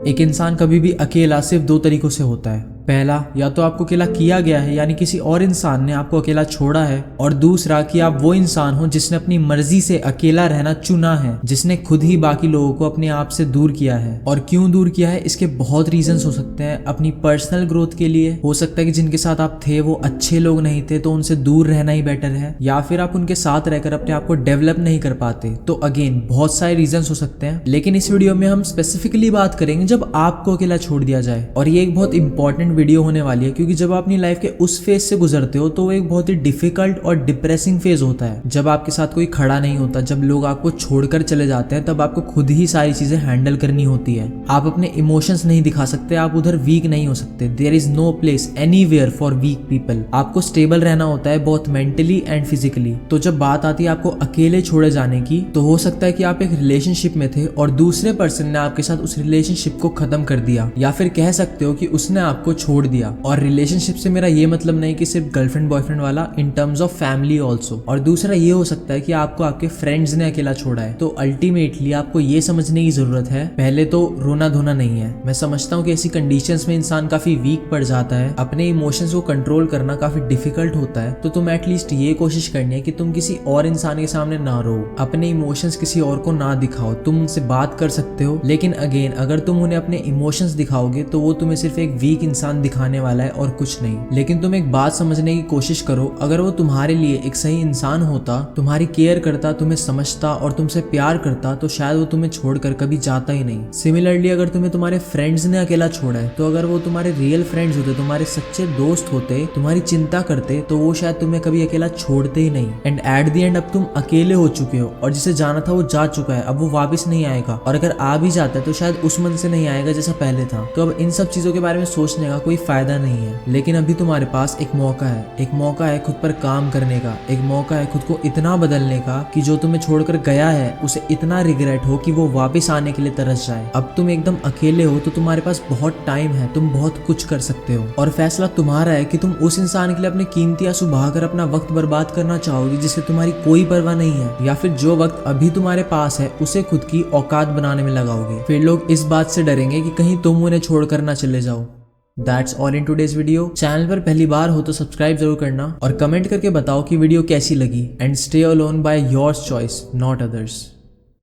एक इंसान कभी भी अकेला सिर्फ दो तरीकों से होता है। पहला, या तो आपको अकेला किया गया है यानी किसी और इंसान ने आपको अकेला छोड़ा है, और दूसरा कि आप वो इंसान हो जिसने अपनी मर्जी से अकेला रहना चुना है, जिसने खुद ही बाकी लोगों को अपने आप से दूर किया है। और क्यों दूर किया है, इसके बहुत रीजंस हो सकते हैं। अपनी पर्सनल ग्रोथ के लिए हो सकता है कि जिनके साथ आप थे वो अच्छे लोग नहीं थे तो उनसे दूर रहना ही बेटर है, या फिर आप उनके साथ रहकर अपने आप को डेवलप नहीं कर पाते। तो अगेन बहुत सारे रीजंस हो सकते हैं, लेकिन इस वीडियो में हम स्पेसिफिकली बात करेंगे जब आपको अकेला छोड़ दिया जाए। और ये एक बहुत इंपॉर्टेंट वीडियो होने वाली है, क्योंकि जब आप अपनी लाइफ के उस फेज से गुजरते हो तो वो एक बहुत ही डिफिकल्ट और डिप्रेसिंग फेज होता है। जब आपके साथ कोई खड़ा नहीं होता, जब लोग आपको छोड़कर चले जाते हैं, तब आपको खुद ही सारी चीजें हैंडल करनी होती है। आप अपने इमोशंस नहीं दिखा सकते, आप उधर वीक नहीं हो सकते। There is no place anywhere for weak people. आपको स्टेबल रहना होता है बोथ मेंटली एंड फिजिकली। तो जब बात आती है आपको अकेले छोड़े जाने की, तो हो सकता है कि आप एक रिलेशनशिप में थे और दूसरे पर्सन ने आपके साथ उस रिलेशनशिप को खत्म कर दिया, या फिर कह सकते हो कि उसने आपको छोड़ दिया। और रिलेशनशिप से मेरा ये मतलब नहीं कि सिर्फ गर्लफ्रेंड बॉयफ्रेंड वाला, in terms of family also. और दूसरा ये हो सकता है कि आपको आपके फ्रेंड्स ने अकेला छोड़ा है। तो अल्टीमेटली आपको ये समझने की जरूरत है, पहले तो रोना धोना नहीं है। मैं समझता हूँ कि ऐसी कंडीशंस में इंसान काफी वीक पड़ जाता है, अपने इमोशंस को कंट्रोल करना काफी डिफिकल्ट होता है। तो तुम एटलीस्ट ये कोशिश करनी है कि तुम किसी और इंसान के सामने ना रो, अपने इमोशंस किसी और को ना दिखाओ। तुम उनसे बात कर सकते हो, लेकिन अगेन अगर तुम उन्हें अपने इमोशंस दिखाओगे तो वो तुम्हें सिर्फ एक वीक इंसान दिखाने वाला है और कुछ नहीं। लेकिन तुम एक बात समझने की कोशिश करो, अगर वो तुम्हारे लिए एक सही इंसान होता, तुम्हारी केयर करता, तुम्हें समझता और तुमसे प्यार करता, तो शायद वो तुम्हें छोड़कर कभी जाता ही नहीं। सिमिलरली अगर तुम्हें तुम्हारे फ्रेंड्स ने अकेला छोड़ा है, तो अगर वो तुम्हारे रियल फ्रेंड्स होते, तुम्हारे सच्चे दोस्त होते, तुम्हारी चिंता करते, तो वो शायद तुम्हें कभी अकेला छोड़ते ही नहीं। एंड एट द एंड अब तुम अकेले हो चुके हो, और जिसे जाना था वो जा चुका है, अब वो वापस नहीं आएगा। और अगर आ भी जाता है तो शायद उस मन से नहीं आएगा जैसा पहले था। तो अब इन सब चीजों के बारे में सोचने का कोई फायदा नहीं है। लेकिन अभी तुम्हारे पास एक मौका है, एक मौका है खुद पर काम करने का, एक मौका है खुद को इतना बदलने का कि जो तुम्हें छोड़कर गया है उसे इतना रिग्रेट हो कि वो वापस आने के लिए तरस जाए। अब तुम एकदम अकेले हो तो तुम्हारे पास बहुत टाइम है, तुम बहुत कुछ कर सकते हो। और फैसला तुम्हारा है कि तुम उस इंसान के लिए अपने कीमती आंसू बहाकर अपना वक्त बर्बाद करना चाहोगे जिससे तुम्हारी कोई परवाह नहीं है, या फिर जो वक्त अभी तुम्हारे पास है उसे खुद की औकात बनाने में लगाओगे। फिर लोग इस बात से डरेंगे कि कहीं तुम उन्हें छोड़कर ना चले जाओ। That's all in today's video। Channel पर पहली बार हो तो सब्सक्राइब जरूर करना और कमेंट करके बताओ कि वीडियो कैसी लगी। And stay alone bye yours choice, not others.